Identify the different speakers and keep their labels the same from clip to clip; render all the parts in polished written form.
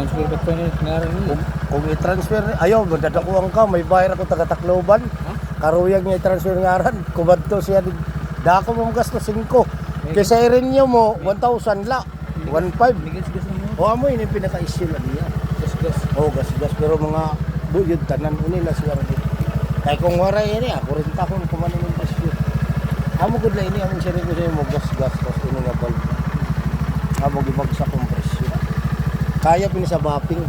Speaker 1: transfer ka pa niya, ngaran niya.
Speaker 2: Kung i-transfer, ayaw, madadakuan ka, may bayar ako taga Tacloban. Karuyag niya i-transfer ngaran, kumadto siya, dako mong gasto 5. Kaysa i-renew mo, 1,000 la, 1,500.
Speaker 1: Gas-gas na mo.
Speaker 2: O amo yun yung pinaka-issue lang niya.
Speaker 1: Gas-gas.
Speaker 2: O gas-gas, pero mga buyod, tanan nila siya rin. Kaya kung waray ini, ako rin takong kumanin ng presyo. Amo gud la ini, among siya rin ko siya mo gas-gas, tapos ini nga bulb. Amo gibagsak kong presyo. Kaya pin sa vaping,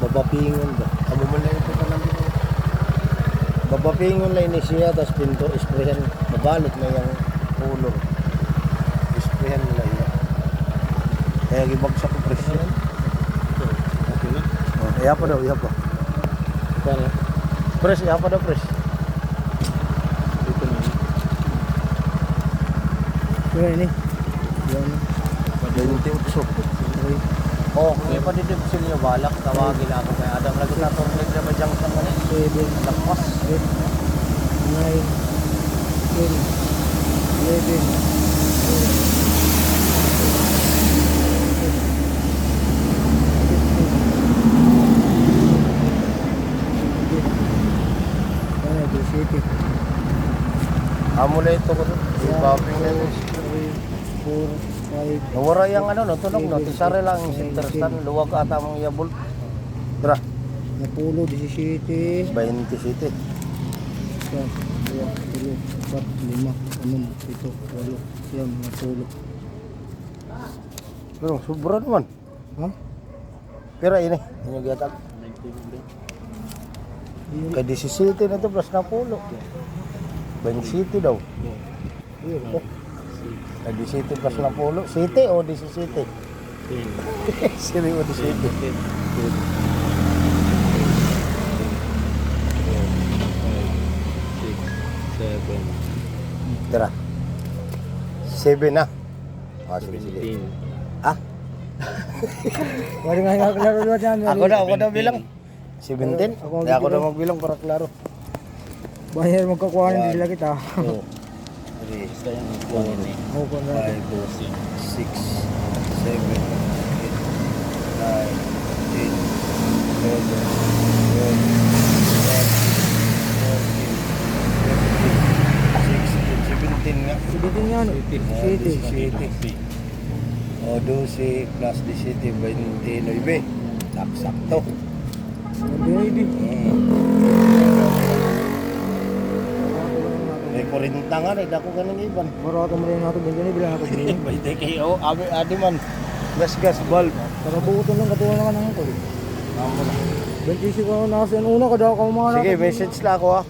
Speaker 2: babapingon ba? Amo man lang ito tanan dito. Babapingon lang ini siya, tapos pinto, isprayan, mabalot na yung ulo. Isprayan nila yun. Kaya gibagsak kong presyo.
Speaker 1: Okay na.
Speaker 2: Oh, iya pa daw, iya pa.
Speaker 1: Paano?
Speaker 2: Pres, iya pa daw, pres.
Speaker 1: Dito na.
Speaker 3: Kaya ini. Yan.
Speaker 2: 28. Oh, kung may padidib sila yung balak, tawagin ako kay Adam. Lagi na itong naglabadyang sa mga
Speaker 3: 7,
Speaker 2: lakwas.
Speaker 3: 8, 9, 10, 11, 12,
Speaker 2: Amo na ito ko doon. Vaping na ito.
Speaker 3: 4, 5,
Speaker 2: Nawara yung ano, no, tunog no. Tisari lang yung sinterstan. Luwag ata mong iyabol. Tara,
Speaker 3: Napulo, 17,
Speaker 2: 27.
Speaker 3: 1, 2, 3, 4, 5, 6, 7, 8, 9, 10,
Speaker 2: Pero sobra naman.
Speaker 3: Ha?
Speaker 2: Pero ini, yung gatag. Kay 17 na ito plus na pulo. 27 daw. Oh. Kay 17 plus na pulo. City o 17? Siri o 17? Tara. 7 na. Ah, sige, sige. Ah?
Speaker 3: Wala nga klaro doon yan.
Speaker 2: Ako na bilang. 17?
Speaker 3: Ako
Speaker 2: Kaya ako na magbilang para klaro.
Speaker 3: Bahir magkakuha ng dila kita.
Speaker 2: 2, 3, 4,
Speaker 3: Ako ko na.
Speaker 2: 5, 6, 7, 8, 9, 10, 11, 12, 13, 14, 15, 16, 17 nga.
Speaker 3: Sibitin yan. City.
Speaker 2: O 12 plus 17, 29. Sakto.
Speaker 3: Baby.
Speaker 2: May 40 nga rin, dako ka ng iban.
Speaker 3: Maro ato mo rin nato ganyan bilang nato ganyan.
Speaker 2: May TKO, adi man. Gas bulb.
Speaker 3: Para buutan lang katuwa naman ang ko.
Speaker 2: Amo na.
Speaker 3: 26 ko na kasi una ka daw ka mga
Speaker 2: Sige, message lang ako ha.